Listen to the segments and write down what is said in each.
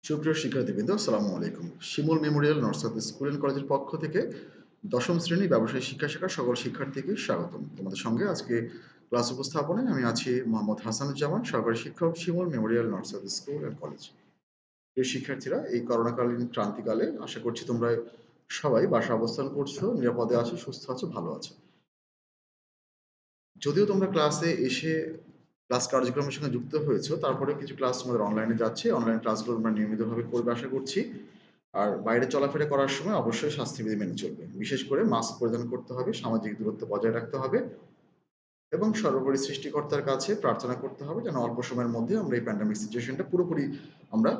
সুপ্রিয় শিক্ষার্থীবৃন্দ, আসসালামু আলাইকুম। শিমুল মেমোরিয়াল নর্সাদ স্কুল অ্যান্ড কলেজের পক্ষ থেকে দশম শ্রেণী ব্যবসায়িক শিক্ষা শাখার সকল শিক্ষার্থীকে স্বাগতম। তোমাদের সঙ্গে আজকে ক্লাস উপস্থাপনায় আমি আছি মোহাম্মদ হাসানুজ্জামান, সহকারী শিক্ষক, শিমুল মেমোরিয়াল নর্সাদ স্কুল অ্যান্ড কলেজ। প্রিয় শিক্ষার্থীরা, এই করোনাকালীন ক্রান্তিকালে আশা করছি তোমরা সবাই বাসায় অবস্থান করছো, নিরাপদে আছো, সুস্থ আছো, ভালো আছো। যদিও তোমরা ক্লাসে এসে ক্লাস কার্যক্রমের সঙ্গে যুক্ত হয়েছো, তারপরে কিছু ক্লাস তোমাদের অনলাইনে যাচ্ছে। অনলাইন ক্লাসগুলো তোমরা নিয়মিতভাবে করবে আশা করছি। আর বাইরে চলাফেরা করার সময় অবশ্যই স্বাস্থ্যবিধি মেনে চলবে। বিশেষ করে মাস্ক পরিধান করতে হবে, সামাজিক দূরত্ব বজায় রাখতে হবে এবং সর্বোপরি সৃষ্টিকর্তার কাছে প্রার্থনা করতে হবে যেন অল্প সময়ের মধ্যে আমরা এই প্যান্ডেমিক সিচুয়েশনটা পুরোপুরি আমরা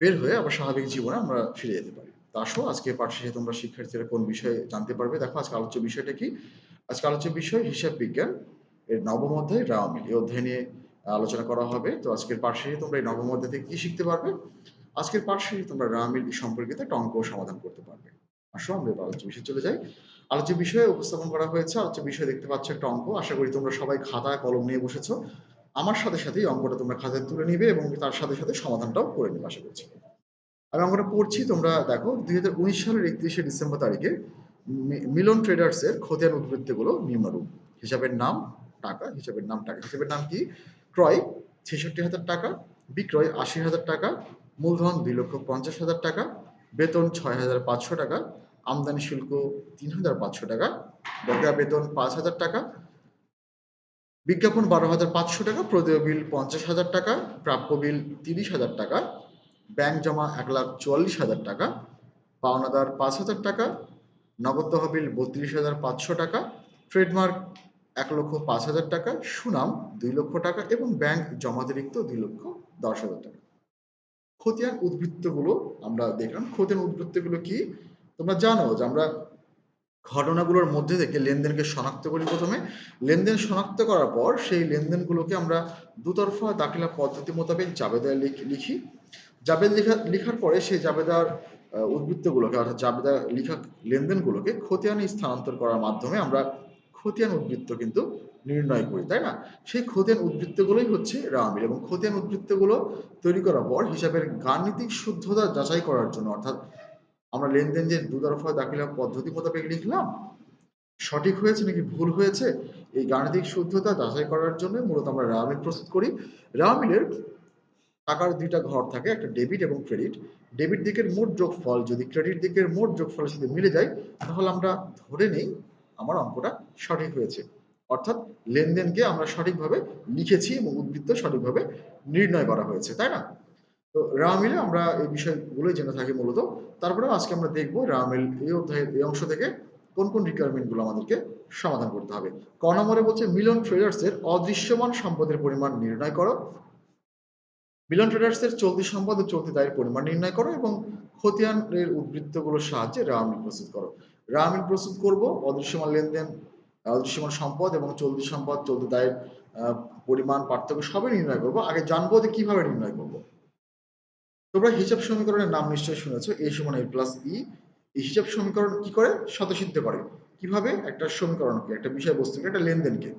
বের হয়ে আবার স্বাভাবিক জীবনে আমরা ফিরে যেতে পারি। তো আসো, আজকে পাঠ শেষে তোমরা শিক্ষার্থীরা কোন বিষয়ে জানতে পারবে। দেখো আজকে আলোচ্য বিষয়টা কি। আজকে আলোচ্য বিষয় হিসাব বিজ্ঞান এর নবম অধ্যায় রাওমিল। এই অধ্যায় নিয়ে আলোচনা করা হবে। তো আজকের পাঠ শেষে তোমরা এই নবম অধ্যায় থেকে কি শিখতে পারবে। আজকের পাঠ শেষে তোমরা রাওমিল সম্পর্কিত একটা অঙ্ক সমাধান করতে পারবে। আসো আমরা এবার আলোচ্য বিষয়ে চলে যাই। আলোচ্য বিষয়ে উপস্থাপন করা হয়েছে। আলোচ্য বিষয়ে দেখতে পাচ্ছ একটা অঙ্ক। আশা করি তোমরা সবাই খাতা কলম নিয়ে বসেছো। আমার সাথে সাথে এই অঙ্কটা তোমরা খাতায় তুলে নিবে এবং তার সাথে সাথে সমাধানটাও করে নেবে আশা করছি। আমি অঙ্কটা পড়ছি, তোমরা দেখো। ২০১৯ সালের ৩১শে ডিসেম্বর তারিখে মিলন ট্রেডার্সের খতিয়ান উদ্ধৃতিগুলো নিম্নরূপ। হিসাবের নাম টাকা, হিসাবের নাম টাকা। হিসাবের নাম কি? ক্রয় ৬৬,০০০ টাকা, বিক্রয় ৮০,০০০ টাকা, মূলধন ২,৫০,০০০ টাকা, বেতন ৬,৫০০ টাকা, আমদানি শুল্ক ৩,৫০০ টাকা, বকেয়া বেতন ৫,০০০ টাকা, বিজ্ঞাপন ১২,৫০০ টাকা, প্রদেয় বিল ৫০,০০০ টাকা, প্রাপ্য বিল ৩০,০০০ টাকা, ব্যাংক জমা ১,৪৪,০০০ টাকা, পাওনাদার ৫,০০০ টাকা, নগদ তহবিল ৩২,৫০০ টাকা, ট্রেডমার্ক ১,০৫,০০০ টাকা, সুনাম ২ লক্ষ টাকা এবং ব্যাংক জমাতিরিক্ত ২,১০,০০০ টাকা। খতিয়ান উদ্বৃত্তগুলো আমরা দেখলাম। খতিয়ান উদ্বৃত্তগুলো কি? তোমরা জানো যে আমরা ঘটনাগুলোর মধ্যে থেকে লেনদেনকে শনাক্ত করি প্রথমে। লেনদেন শনাক্ত করার পর সেই লেনদেনগুলোকে আমরা দুতরফা দাখিলা পদ্ধতি মোতাবেক জাবেদায় লিখি। জাবেদা লিখার পরে সেই জাবেদার উদ্বৃত্তগুলোকে, অর্থাৎ জাবেদা লিখা লেনদেনগুলোকে খতিয়ানে স্থানান্তর করার মাধ্যমে আমরা খতিয়ান উদ্বৃত্ত কিন্তু নির্ণয় করি, তাই না? সেই খতিয়ান উদ্বৃত্তগুলোই হচ্ছে রাওমিল। এবং খতিয়ান উদ্বৃত্তগুলো তৈরি করার পর হিসাবের গাণিতিক শুদ্ধতা যাচাই করার জন্য, অর্থাৎ আমরা লেনদেন যে দুতরফা দাখিলা পদ্ধতি মোতাবেক লিখলাম, সঠিক হয়েছে নাকি ভুল হয়েছে, এই গাণিতিক শুদ্ধতা যাচাই করার জন্য মূলত আমরা রাওমিল প্রস্তুত করি। রাওমিলের টাকার দুইটা ঘর থাকে, একটা ডেবিট এবং ক্রেডিট। ডেবিট দিকের মোট যোগফল যদি ক্রেডিট দিকের মোট যোগফলের সাথে মিলে যায়, তাহলে আমরা ধরে নেই আমার অঙ্কটা সঠিক হয়েছে, অর্থাৎ লেনদেনকে আমরা সঠিকভাবে লিখেছি এবং উদ্বৃত্ত সঠিকভাবে নির্ণয় করা হয়েছে, তাই না? তো রাওমিলে আমরা এই বিষয়গুলোই জেনে থাকি মূলত। তারপরেও আজকে আমরা দেখব রাওমিল এই অধ্যায়ের এই অংশ থেকে কোন কোন রিকোয়ারমেন্টগুলো আমাদেরকে সমাধান করতে হবে। ক নম্বরে বলছে মিলন ট্রেডার্সের অদৃশ্যমান সম্পদের পরিমাণ নির্ণয় করো। মিলন ট্রেডার্সের চলতি সম্পদ ও চলতি দায়ের পরিমাণ নির্ণয় করো এবং খতিয়ানের উদ্বৃত্তগুলোর সাহায্যে রাওমিল প্রস্তুত করো। রাওমিল প্রস্তুত করব অদৃশ্যমান লেনদেন, অদৃশ্যমান সম্পদ এবং চলতি সম্পদ, চলতি দায়ের পরিমাণ, পার্থক্য সবই নির্ণয় করব। আগে জানবো যে কিভাবে নির্ণয় করব। তোমরা হিসাব সমীকরণের নাম নিশ্চয়ই শুনেছো, a সমান a প্লাস ই। এই হিসাব সমীকরণ কি করে? স্বতঃসিদ্ধ করে। কিভাবে? একটা সমীকরণকে, একটা বিষয়বস্তুকে, একটা লেনদেনকে।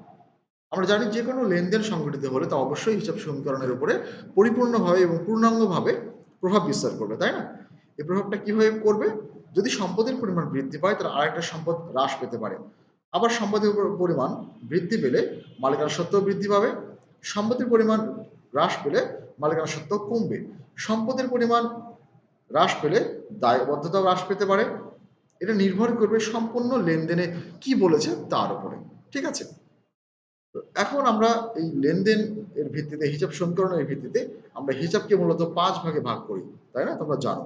আমরা জানি যে কোনো লেনদেন সংঘটিত হলে তা অবশ্যই হিসাব সমীকরণের উপরে পরিপূর্ণভাবে এবং পূর্ণাঙ্গভাবে প্রভাব বিস্তার করবে, তাই না? এই প্রভাবটা কিভাবে করবে? যদি সম্পদের পরিমাণ বৃদ্ধি পায়, তাহলে আরেকটা সম্পদ হ্রাস পেতে পারে। আবার সম্পদের পরিমাণ বৃদ্ধি পেলে মালিকানা সত্ত্বেও বৃদ্ধি পাবে। সম্পদের পরিমাণ হ্রাস পেলে মালিকানা সত্ত্বেও কমবে। সম্পদের পরিমাণ হ্রাস পেলে দায়বদ্ধতাও হ্রাস পেতে পারে। এটা নির্ভর করবে সম্পূর্ণ লেনদেনে কি বলেছে তার উপরে, ঠিক আছে? এখন আমরা এই লেনদেন এর ভিত্তিতে, হিসাব সমীকরণের ভিত্তিতে আমরা হিসাবকে মূলত ৫ ভাগে ভাগ করি, তাই না? তোমরা জানো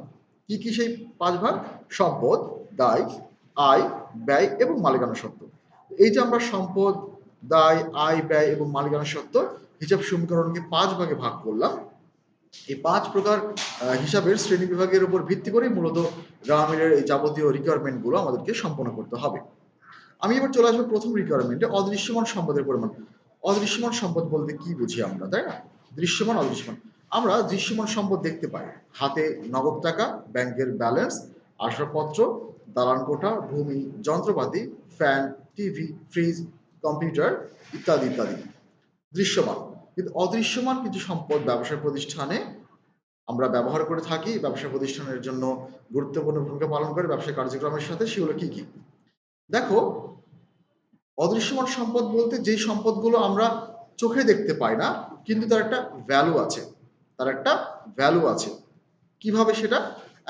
কি কি সেই ৫ ভাগ? সম্পদ, দায়, আয়, ব্যয় এবং মালিকানা সত্ত্ব। এই যে আমরা সম্পদ, দায়, আয়, ব্যয় এবং মালিকানা সত্ত্ব হিসাব সমীকরণকে ৫ ভাগে ভাগ করলাম। এই ৫ প্রকার হিসাবের শ্রেণী বিভাগের উপর ভিত্তি করে মূলত রাওমিলের এই যাবতীয় রিকোয়ারমেন্টগুলো আমাদেরকে সম্পন্ন করতে হবে। আমি এবার চলে আসবো প্রথম রিকোয়ারমেন্টে, অদৃশ্যমান সম্পদের পরিমাণ। অদৃশ্যমান সম্পদ বলতে কি বুঝি আমরা, তাই না? দৃশ্যমান, অদৃশ্যমান। আমরা দৃশ্যমান সম্পদ দেখতে পাই, হাতে নগদ টাকা, ব্যাংকের ব্যালেন্স, আসবাবপত্র, দালান কোঠা, ভূমি, যন্ত্রপাতি, ফ্যান, টিভি, ফ্রিজ, কম্পিউটার ইত্যাদি ইত্যাদি দৃশ্যমান। কিন্তু অদৃশ্যমান কিছু সম্পদ ব্যবসা প্রতিষ্ঠানে আমরা ব্যবহার করে থাকি ব্যবসা প্রতিষ্ঠানের জন্য গুরুত্বপূর্ণ ভূমিকা পালন করে ব্যবসায়িক কার্যক্রমের সাথে, সেগুলো কি কি? দেখো, অদৃশ্যমান সম্পদ বলতে যেই সম্পদগুলো আমরা চোখে দেখতে পাই না, কিন্তু তার একটা ভ্যালু আছে, তার একটা ভ্যালু আছে। কিভাবে সেটা?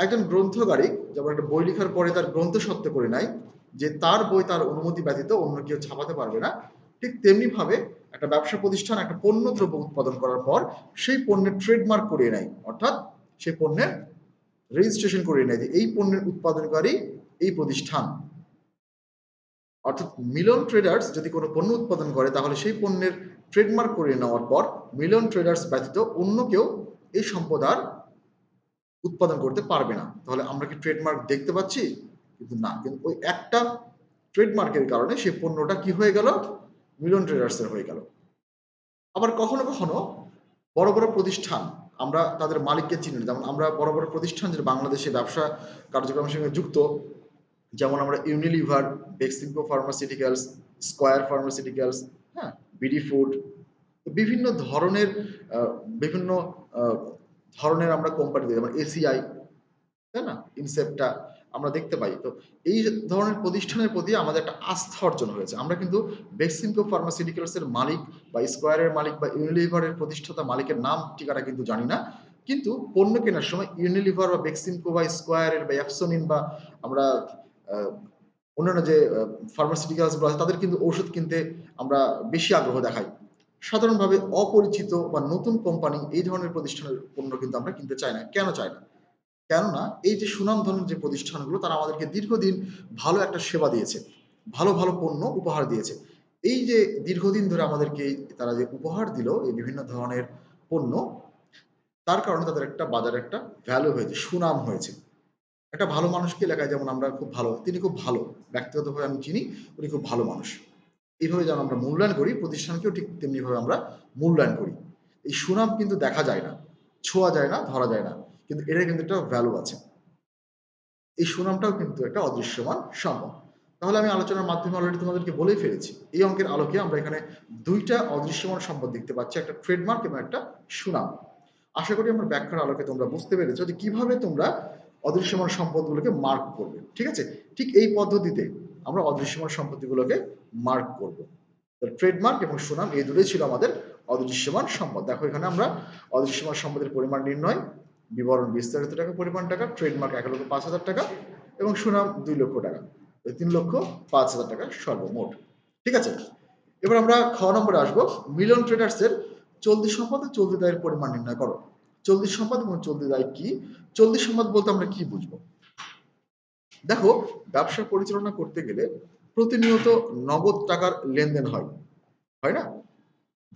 একজন গ্রন্থকারী যেমন একটা বই লেখার পরে তার গ্রন্থ সত্ত্ব করে নেয় যে তার বই তার অনুমতি ব্যতীত অন্য কেউ ছাপাতে পারবে না, ঠিক তেমনি ভাবে একটা ব্যবসা প্রতিষ্ঠান একটা পণ্য দ্রব্য উৎপাদন করার পর সেই পণ্যের ট্রেডমার্ক করিয়ে নেয়, অর্থাৎ সেই পণ্যের রেজিস্ট্রেশন করিয়ে নেয় যে এই পণ্যের উৎপাদনকারী এই প্রতিষ্ঠান। অর্থাৎ মিলন ট্রেডার্স যদি কোনো পণ্য উৎপাদন করে তাহলে সেই পণ্যের ট্রেডমার্ক করিয়ে নেওয়ার পর মিলন ট্রেডার্স ব্যতীত অন্য কেউ এই সম্পদ আর উৎপাদন করতে পারবে না। তাহলে আমরা কি ট্রেডমার্ক দেখতে পাচ্ছি? কিন্তু না, কিন্তু ওই একটা ট্রেডমার্কের কারণে সেই পণ্যটা কি হয়ে গেল? মিলন ট্রেডার্সের হয়ে গেল। আবার কখনো কখনো বড় বড় প্রতিষ্ঠান আমরা তাদের মালিককে চিনি না, যেমন আমরা বড় বড় প্রতিষ্ঠান যে বাংলাদেশে ব্যবসা কার্যক্রমের সঙ্গে যুক্ত, যেমন আমরা Unilever, Beximco pharmaceuticals, square pharmaceuticals, হ্যাঁ, বিডি ফুড, বিভিন্ন ধরনের বিভিন্ন আহ, ধরনের আমরা কোম্পানি, যেমন এসিআই, তাই না, ইনসেপ্টা আমরা দেখতে পাই। তো এই ধরনের প্রতিষ্ঠানের প্রতি আমাদের একটা আস্থা অর্জন হয়েছে। আমরা কিন্তু বেক্সিমকো ফার্মাসিউটিক্যালস এর মালিক বা স্কয়ারের মালিক বা ইউনিলিভারের প্রতিষ্ঠাতা মালিকের নাম ঠিকানা কিন্তু জানি না, কিন্তু পণ্য কেনার সময় ইউনিলিভার বা বেক্সিমকো বা স্কয়ারের বা অ্যাপসোনিন বা আমরা অন্যান্য যে ফার্মাসিউটিক্যালস গুলো আছে তাদের কিন্তু ঔষধ কিনতে আমরা বেশি আগ্রহ দেখাই। সাধারণভাবে অপরিচিত বা নতুন কোম্পানি এই ধরনের প্রতিষ্ঠানের পণ্য কিন্তু আমরা কিনতে চাই না। কেন চাই না? কেননা এই যে সুনামধন্য যে প্রতিষ্ঠানগুলো তারা আমাদেরকে দীর্ঘদিন ভালো একটা সেবা দিয়েছে, ভালো ভালো পণ্য উপহার দিয়েছে। এই যে দীর্ঘদিন ধরে আমাদেরকে তারা যে উপহার দিল এই বিভিন্ন ধরনের পণ্য, তার কারণে তাদের একটা বাজারে একটা ভ্যালু হয়েছে, সুনাম হয়েছে। একটা ভালো মানুষকে লেখায় যেমন আমরা খুব ভালো, তিনি খুব ভালো, ব্যক্তিগতভাবে আমি চিনি উনি খুব ভালো মানুষ, এইভাবে যেন আমরা মূল্যায়ন করি, প্রতিষ্ঠানকেও ঠিক তেমনিভাবে আমরা মূল্যায়ন করি। এই সুনাম কিন্তু দেখা যায় না, ছোঁয়া যায় না, ধরা যায় না, কিন্তু এটার কিন্তু একটা ভ্যালু আছে। এই সুনামটাও কিন্তু একটা অদৃশ্যমান সম্পদ। তাহলে আমি আলোচনার মাধ্যমে অলরেডি তোমাদেরকে বলেই ফেলেছি, এই অঙ্কের আলোকে আমরা এখানে দুইটা অদৃশ্যমান সম্পদ দেখতে পাচ্ছি, একটা ট্রেডমার্ক এবং একটা সুনাম। আশা করি আমার ব্যাখ্যার আলোকে তোমরা বুঝতে পেরেছো যে কিভাবে তোমরা অদৃশ্যমান সম্পদগুলোকে মার্ক করবে। ঠিক আছে, ঠিক এই পদ্ধতিতে আমরা অদৃশ্যমান সম্পত্তিগুলোকে মার্ক করব। ট্রেডমার্ক এবং সুনাম এই দুটোই ছিল আমাদের অদৃশ্যমান সম্পদ। দেখো এখানে আমরা অদৃশ্যমান সম্পদের পরিমাণ নির্ণয়, বিবরণ বিস্তারিত টাকা পরিমাণ টাকা, ট্রেডমার্ক ১,৫০,০০০ টাকা এবং সুনাম ২,০০,০০০ টাকা, ৩,৫০,০০০ টাকা সর্বমোট। ঠিক আছে, এবার আমরা খ নম্বরে আসবো। মিলন ট্রেডার্সের চলতি সম্পদ ও চলতি দায়ের পরিমাণ নির্ণয় করো। চলতি সম্পদ এবং চলতি দায় কি? চলতি সম্পদ বলতে আমরা কি বুঝবো? দেখো, ব্যবসা পরিচালনা করতে গেলে প্রতিনিয়ত নগদ টাকার লেনদেন হয়, হয় না?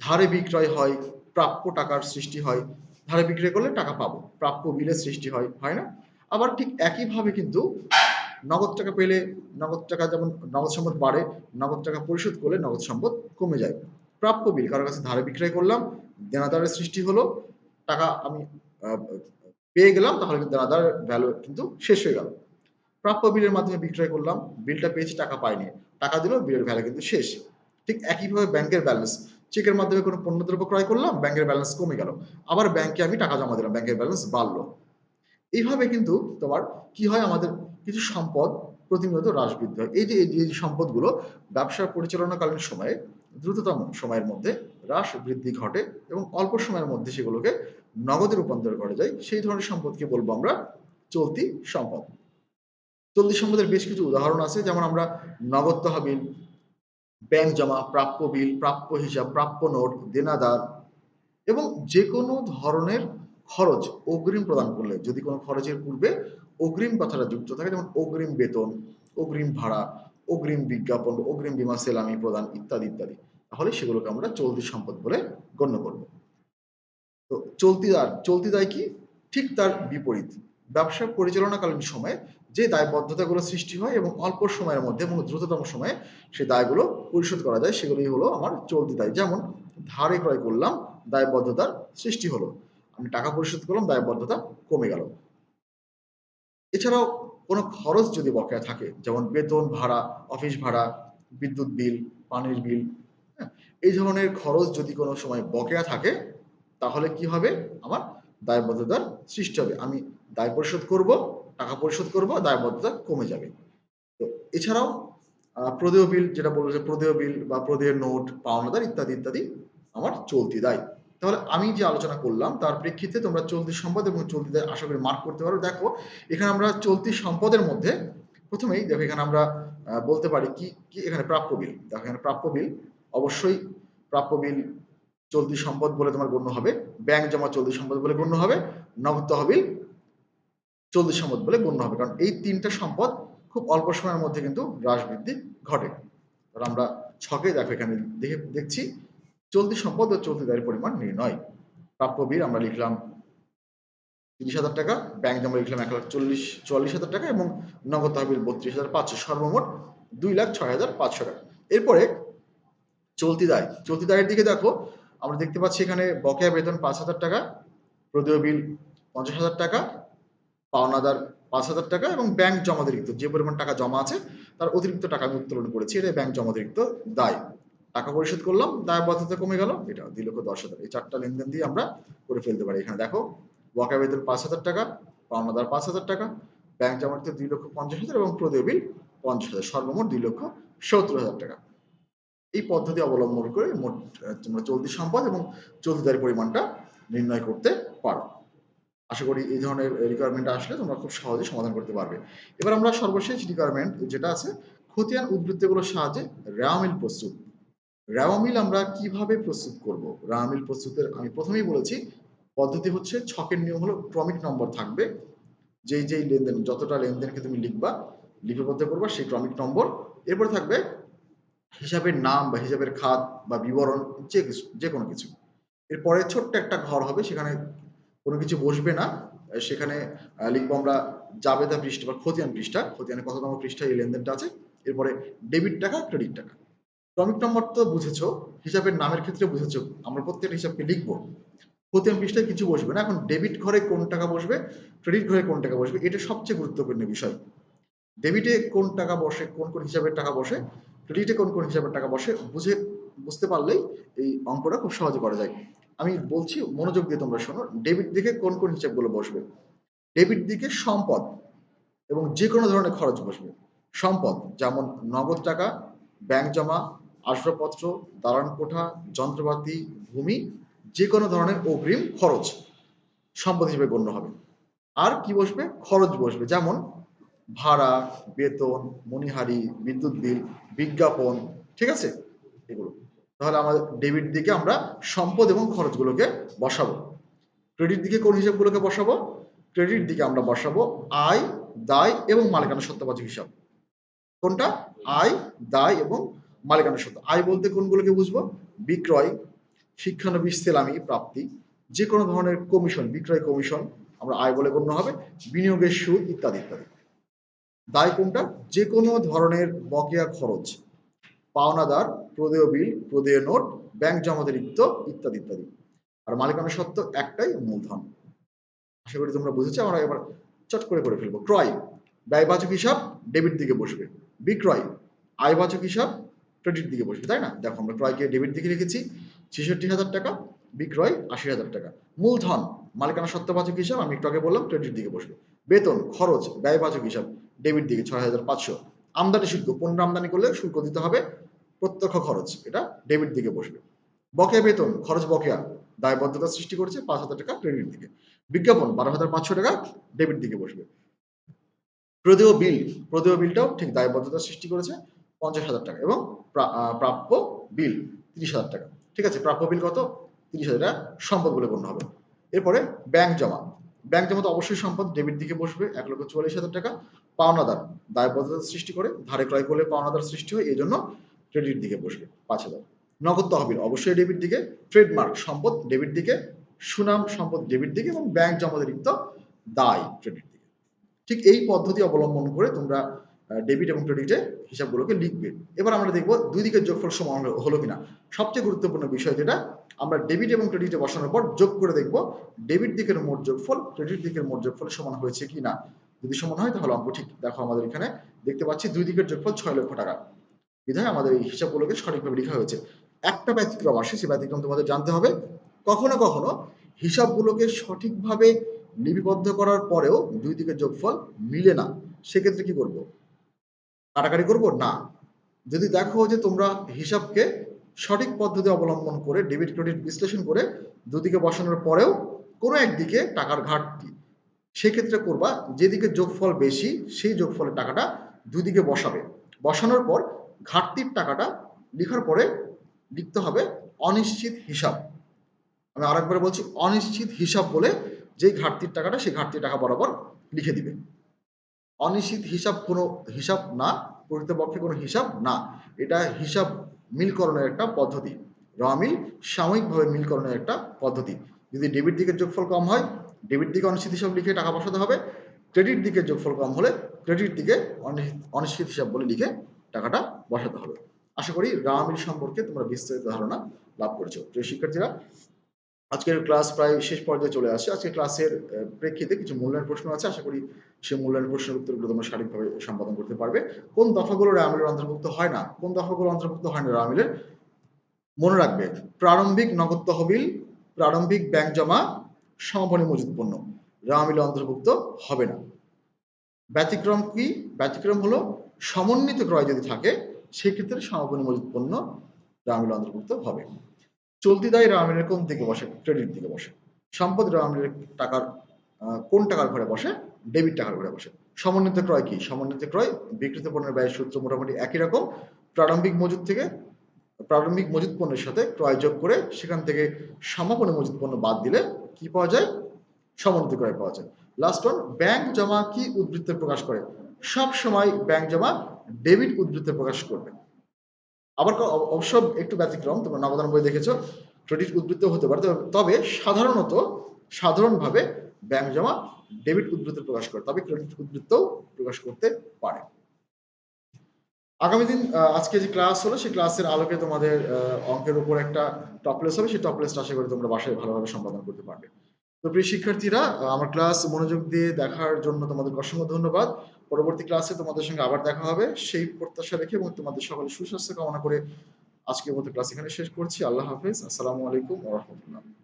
ধারে বিক্রয় হয়, প্রাপ্য টাকার সৃষ্টি হয়, ধারে বিক্রয় করলে টাকা পাবো, প্রাপ্য বিলের সৃষ্টি হয়, হয় না? আবার ঠিক একইভাবে কিন্তু নগদ টাকা পেলে নগদ টাকা যেমন নগদ সম্পদ বাড়ে, নগদ টাকা পরিশোধ করলে নগদ সম্পদ কমে যায়। প্রাপ্য বিল কারোর কাছে ধারে বিক্রয় করলাম, দেনাদারের সৃষ্টি হলো, টাকা আমি পেয়ে গেলাম, তাহলে কিন্তু দেনাদার ভ্যালু কিন্তু শেষ হয়ে গেল। প্রাপ্য বিলের মাধ্যমে বিক্রয় করলাম, বিলটা পেয়েছি, টাকা পাইনি, টাকা দিলেও বিলের ভ্যালু কিন্তু শেষ। ঠিক একইভাবে ব্যাংকের ব্যালেন্স, চেকের মাধ্যমে কোনো পণ্যদ্রব্য ক্রয় করলাম, ব্যাংকের ব্যালেন্স কমে গেল, আবার ব্যাংকে আমি টাকা জমা দিলাম, ব্যাংকের ব্যালেন্স বাড়লো। এইভাবে কিন্তু তোমার কি হয়, আমাদের কিছু সম্পদ প্রতিনিয়ত হ্রাস বৃদ্ধি হয়। এই যে সম্পদগুলো ব্যবসা পরিচালনাকালীন সময়ে দ্রুততম সময়ের মধ্যে হ্রাস বৃদ্ধি ঘটে এবং অল্প সময়ের মধ্যে সেগুলোকে নগদে রূপান্তর করা যায়, সেই ধরনের সম্পদকে বলবো আমরা চলতি সম্পদ। চলতি সম্পদের বেশ কিছু উদাহরণ আছে, যেমন আমরা নগদ তহবিল, ব্যাংক জমা, প্রাপ্য বিল, প্রাপ্য হিসাব, প্রাপ্য নোট, দেনাদার এবং যে কোনো ধরনের খরচ অগ্রিম প্রদান করলে, যদি কোনো খরচের পূর্বে অগ্রিম কথাটা যুক্ত থাকে, যেমন অগ্রিম বেতন, অগ্রিম ভাড়া, অগ্রিম বিজ্ঞাপন, অগ্রিম বীমা সেলামি প্রদান ইত্যাদি ইত্যাদি, তাহলে সেগুলোকে আমরা চলতি সম্পদ বলে গণ্য করব। তো চলতি দায় কি? ঠিক তার বিপরীত। ব্যবসা পরিচালনাকালীন সময়ে যে দায়বদ্ধতাগুলো সৃষ্টি হয় এবং অল্প সময়ের মধ্যে এবং দ্রুততম সময়ে সেই দায়গুলো পরিশোধ করা যায়, সেগুলোই হলো আমার চলতি দায়। যেমন ধারে ক্রয় করলাম, দায়বদ্ধতার সৃষ্টি হলো, আমি টাকা পরিশোধ করলাম, দায়বদ্ধতা কমে গেল। এছাড়াও কোনো খরচ যদি বকেয়া থাকে, যেমন বেতন, ভাড়া, অফিস ভাড়া, বিদ্যুৎ বিল, পানির বিল, হ্যাঁ, এই ধরনের খরচ যদি কোনো সময় বকেয়া থাকে, তাহলে কি হবে, আমার দায়বদ্ধতার সৃষ্টি হবে। আমি দায় পরিশোধ করব, টাকা পরিশোধ করব, দায়বদ্ধতা কমে যাবে। তো এছাড়াও প্রদেয় বিল, যেটা বলবো যে প্রদেয় বিল বা প্রদেয়ের নোট, পাওনাদার ইত্যাদি ইত্যাদি আমার চলতি দায়। তাহলে আমি যে আলোচনা করলাম তার প্রেক্ষিতে তোমরা চলতি সম্পদ এবং চলতি দায় আশা করি মার্ক করতে পারো। দেখো এখানে আমরা চলতি সম্পদের মধ্যে প্রথমেই দেখো এখানে আমরা বলতে পারি কি কি এখানে প্রাপ্য বিল। দেখো এখানে প্রাপ্য বিল, অবশ্যই প্রাপ্য বিল চলতি সম্পদ বলে তোমার গণ্য হবে, ব্যাংক জমা চলতি সম্পদ বলে গণ্য হবে, নগদ তহবিল চলতি সম্পদ বলে গণ্য হবে, কারণ এই তিনটা সম্পদ খুব অল্প সময়ের মধ্যে কিন্তু হ্রাস বৃদ্ধি ঘটে। তাহলে আমরা ছকে দেখো এখানে দেখছি চলতি সম্পদ ও চলতি দায়ের পরিমাণ নির্ণয়। প্রাপ্য বিল আমরা লিখলাম 30,000 টাকা, ব্যাংক জমা লিখলাম 1,44,000 টাকা এবং নগদ তহবিল 32,500, সর্বমোট 2,06,500 টাকা। এরপরে চলতি দায়, চলতি দায়ের দিকে দেখো আমরা দেখতে পাচ্ছি এখানে বকেয়া বেতন 5,000 টাকা, প্রদেয় বিল 50,000 টাকা, পাওনাদার 5,000 টাকা এবং ব্যাংক জমাতিরিক্ত যে পরিমাণ টাকা জমা আছে তার অতিরিক্ত টাকা আমি উত্তোলন করেছি, এটা ব্যাংক জমাতিরিক্ত দায়। টাকা পরিশোধ করলাম, দায়বদ্ধতা কমে গেল, এটা 2,10,000। এই চারটা লেনদেন দিয়ে আমরা করে ফেলতে পারি। এখানে দেখো বকেয়া বেতন 5,000 টাকা, পাওনাদার 5,000 টাকা, ব্যাংক জমাতিরিক্ত 2,50,000 এবং প্রদেয় বিল 50,000, সর্বমোট 2,70,000 টাকা। এই পদ্ধতি অবলম্বন করে মোট তোমরা চলতি সম্পদ এবং চলতি দায়ের পরিমাণটা নির্ণয় করতে পারো। আশা করি এই ধরনের রিকোয়ারমেন্ট আসলে তোমরা খুব সহজে সমাধান করতে পারবে। এবার আমরা সর্বশেষ রিকোয়ারমেন্ট যেটা আছে খতিয়ান উদ্বৃত্তগুলোর সাহায্যে রেওয়া মিল প্রস্তুত। রেওয়া মিল আমরা কিভাবে প্রস্তুত করব? রেওয়া মিল প্রস্তুতের আমি প্রথমেই বলেছি পদ্ধতি হচ্ছে ছকের নিয়ম হলো ক্রমিক নম্বর থাকবে, যেই লেনদেন যতটা লেনদেনকে তুমি লিখবা লিপিবদ্ধ করবা সেই ক্রমিক নম্বর, এরপর থাকবে হিসাবের নাম বা হিসাবের খাত বা বিবরণ, যে কোনো কিছু। এরপরে ছোট্ট একটা ঘর হবে, সেখানে কোনো কিছু বসবে না, সেখানে লিখবো আমরা জাবেদা পৃষ্ঠা বা খতিয়ান পৃষ্ঠা, খতিয়ানের কততম পৃষ্ঠায় এই লেনদেনটা আছে, এরপরে ডেবিট টাকা, ক্রেডিট টাকা। ক্রমিক নম্বর তো বুঝেছো, হিসাবের নামের ক্ষেত্রে বুঝেছো, আমরা প্রত্যেকটা হিসাবকে লিখবো। খতিয়ান পৃষ্ঠায় কিছু বসবে না। এখন ডেবিট ঘরে কোন টাকা বসবে, ক্রেডিট ঘরে কোন টাকা বসবে, এটা সবচেয়ে গুরুত্বপূর্ণ বিষয়। ডেবিটে কোন টাকা বসে, কোন কোন হিসাবের টাকা বসে, ক্রেডিটে কোন কোন হিসাবের টাকা বসে বুঝতে পারলেই এই অঙ্কটা খুব সহজে করা যায়। আমি বলছি মনোযোগ দিয়ে তোমরা শোনো। ডেবিট দিকে কোন কোন হিসাবগুলো বসবে? ডেবিট দিকে সম্পদ এবং যে কোনো ধরনের খরচ বসবে। সম্পদ যেমন নগদ টাকা, ব্যাংক জমা, আসবাবপত্র, দালান কোঠা, যন্ত্রপাতি, ভূমি, যে কোনো ধরনের অগ্রিম খরচ সম্পদ হিসেবে গণ্য হবে। আর কি বসবে? খরচ বসবে, যেমন ভাড়া, বেতন, মণিহারি, বিদ্যুৎ বিল, বিজ্ঞাপন, ঠিক আছে, এগুলো। তাহলে আমাদের ডেবিট দিকে আমরা সম্পদ এবং খরচগুলোকে বসাবো। ক্রেডিট দিকে কোন হিসাবগুলোকে বসাবো? ক্রেডিট দিকে আমরা বসাবো আয়, দায় এবং মালিকানা সত্ত্ববাচক হিসাব। কোনটা? আয়, দায় এবং মালিকানা সত্ত্ব। আয় বলতে কোনগুলোকে বুঝবো? বিক্রয়, শিক্ষানবিশ সেলামি প্রাপ্তি, যে কোনো ধরনের কমিশন, বিক্রয় কমিশন আমরা আয় বলে গণ্য হবে, বিনিয়োগের সুদ ইত্যাদি ইত্যাদি। দায় কোনটা? যে কোনো ধরনের বকেয়া খরচ, পাওনাদার, প্রদেয় বিল, প্রদেয় নোট, ব্যাংক জমাতিরিক্ত ইত্যাদি ইত্যাদি। আর মালিকানা সত্ত্ব একটাই, মূলধন। আশা করি তোমরা বুঝেছো। আমরা এবার চট করে ফেলবো। ক্রয়, ব্যয়বাচক হিসাব ডেবিট দিকে বসবে। বিক্রয়, আয়বাচক হিসাব ক্রেডিট দিকে বসবে, তাই না? দেখো আমরা ক্রয়কে ডেবিট দিকে রেখেছি 66,000 টাকা, বিক্রয় 80,000 টাকা। মূলধন মালিকানা সত্ত্ববাচক হিসাব আমি একটু আগে বললাম, ক্রেডিট দিকে বসবে। বেতন, খরচ, ব্যয়বাচক হিসাব ডেবিট দিকে 6,500। আমদানি শুল্ক, পণ্য আমদানি করলে শুল্ক দিতে হবে, প্রত্যক্ষ খরচ, এটা ডেবিট দিকে বসবে। বকেয়া বেতন, খরচ বকেয়া, দায়বদ্ধতা সৃষ্টি করছে 5,000 টাকা, ক্রেডিট দিকে। বিজ্ঞাপন 12,500 টাকা, ডেবিট দিকে বসবে। প্রদেয় বিল, প্রদেয় বিলটাও ঠিক দায়বদ্ধতা সৃষ্টি করেছে 50,000 টাকা এবং প্রাপ্য বিল 30,000 টাকা। ঠিক আছে, প্রাপ্য বিল কত? 30,000 টাকা, সম্পদ বলে গণ্য হবে। এরপরে ব্যাংক জমা, ব্যাংক জমা তো অবশ্যই সম্পদ, ডেবিট দিকে বসবে 1,44,000 টাকা। পাওনাদার, দায়বদ্ধতা সৃষ্টি করে, ধারে ক্রয় করলে পাওনাদার সৃষ্টি হয়, এই জন্য ক্রেডিট দিকে বসবে 5,000। নগদ তহবিল অবশ্যই ডেবিট দিকে। ট্রেডমার্ক সম্পদ ডেবিট দিকে, সুনাম সম্পদ ডেবিট দিকে এবং ব্যাংক জমাতিরিক্ত দায় ক্রেডিট দিকে। ঠিক এই পদ্ধতি অবলম্বন করে তোমরা ডেবিট এবং ক্রেডিটে হিসাবগুলোকে লিখবে। এবার আমরা দেখব দুই দিকের যোগফল সমান হলো কিনা। সবচেয়ে গুরুত্বপূর্ণ বিষয় যেটা, আমরা ডেবিট এবং ক্রেডিটে বসানোর পর যোগ করে দেখব ডেবিট দিকের মোট যোগফল ক্রেডিট দিকের মোট যোগফল সমান হয়েছে কিনা। যদি সমান হয় তাহলে অঙ্ক ঠিক। দেখো আমাদের এখানে দেখতে পাচ্ছি দুই দিকের যোগফল 6 লক্ষ টাকা, বিধায় আমাদের এই হিসাবগুলোকে সঠিকভাবে লেখা হয়েছে। একটা ব্যতিক্রম আসে, সে ব্যতিক্রম তোমাদের জানতে হবে। কখনো কখনো হিসাবগুলোকে সঠিকভাবে লিপিবদ্ধ করার পরেও দুই দিকের যোগফল মিলে না, সেক্ষেত্রে কি করব? কাটাকাটি করব? না। যদি দেখো যে তোমরা হিসাবকে সঠিক পদ্ধতি অবলম্বন করে ডেবিট ক্রেডিট বিশ্লেষণ করে দুদিকে বসানোর পরেও কোনো একদিকে টাকার ঘাটতি, সেক্ষেত্রে করবা যেদিকে যোগফল বেশি সেই যোগফলের টাকাটা দুদিকে বসাবে। বসানোর পর ঘাটতির টাকাটা লিখার পরে লিখতে হবে অনিশ্চিত হিসাব। আমি আরেকবার বলছি, অনিশ্চিত হিসাব বলে যেই ঘাটতির টাকাটা সেই ঘাটতির টাকা বরাবর লিখে দিবে। অনিশ্চিত হিসাব কোনো হিসাব না, প্রকৃতপক্ষে কোনো হিসাব না, এটা হিসাব মিলকরণের একটা পদ্ধতি। র-মিল সাময়িকভাবে মিলকরণের একটা পদ্ধতি। যদি ডেবিট দিকের যোগফল কম হয় ডেবিট দিকে অনিশ্চিত হিসাব লিখে টাকা বসাতে হবে, ক্রেডিট দিকের যোগফল কম হলে ক্রেডিট দিকে অনিশ্চিত হিসাব বলে লিখে টাকাটা বসাতে হবে। আশা করি র-মিল সম্পর্কে তোমরা বিস্তারিত ধারণা লাভ করেছো। প্রিয় শিক্ষার্থীরা, আজকের ক্লাস প্রায় শেষ পর্যায়ে চলে আসছে। আজকে ক্লাসের প্রেক্ষিতে কিছু মূল্যায়ন প্রশ্ন আছে, আশা করি সেই মূল্যায়ন প্রশ্নের উত্তরগুলো তোমরা সঠিকভাবে সম্পাদন করতে পারবে। কোন দফাগুলো র-মিলের অন্তর্ভুক্ত হয় না? কোন দফাগুলো অন্তর্ভুক্ত হয় না র-মিলের? মনে রাখবে, প্রারম্ভিক নগদ তহবিল, প্রারম্ভিক ব্যাংক জমা, সমাপনী মজুত পণ্য র-মিলে অন্তর্ভুক্ত হবে না। ব্যতিক্রম কি? ব্যতিক্রম হলো সমন্বিত ক্রয় যদি থাকে সেক্ষেত্রে সমাপনী মজুত পণ্য র-মিলে অন্তর্ভুক্ত হবে। চলতি দায় র-মিলের কোন দিকে বসে? ক্রেডিট দিকে বসে। সম্পদ র-মিলের টাকার কোন টাকার ঘরে বসে? ডেবিট টাকার ঘরে বসে। সমন্বিত ক্রয় কি? সমন্বিত ক্রয় বিক্রিত পণ্যের ব্যয়ের সূত্র মোটামুটি একই রকম। প্রারম্ভিক মজুত থেকে প্রারম্ভিক মজুত পণ্যের সাথে ক্রয় যোগ করে সেখান থেকে সমাপনী মজুত পণ্য বাদ দিলে কি পাওয়া যায়? সমন্বিত ক্রয় পাওয়া যায়। লাস্ট ওয়ান, ব্যাংক জমা কি উদ্বৃত্তে প্রকাশ করে? সব সময় ব্যাংক জমা ডেবিট উদ্বৃত্তে প্রকাশ করবে। আবার অবশ্য একটু ব্যতিক্রম, তোমরা নগদান বই দেখেছো, ক্রেডিট উদ্বৃত্ত হতে পারে, তবে সাধারণভাবে ব্যাংক জমা ডেবিট উদ্বৃত্ত প্রকাশ করে, তবে ক্রেডিট উদ্বৃত্তও প্রকাশ করতে পারে। আগামী দিন আজকে যে ক্লাস হলো সেই ক্লাসের আলোকে তোমাদের অঙ্কের উপর একটা টপলেস হবে, সেই টপলেসটা আশা করি তোমরা বাসায় ভালোভাবে সম্পাদন করতে পারবে। তো প্রিয় শিক্ষার্থীরা, আমার ক্লাস মনোযোগ দিয়ে দেখার জন্য তোমাদের অসংখ্য ধন্যবাদ। পরবর্তী ক্লাসে তোমাদের সঙ্গে আবার দেখা হবে সেই প্রত্যাশা রেখে এবং তোমাদের সকলের সুস্বাস্থ্য কামনা করে আজকের মতো ক্লাস এখানে শেষ করছি। আল্লাহ হাফেজ। আসসালামু আলাইকুম ওয়া রাহমাতুল্লাহ।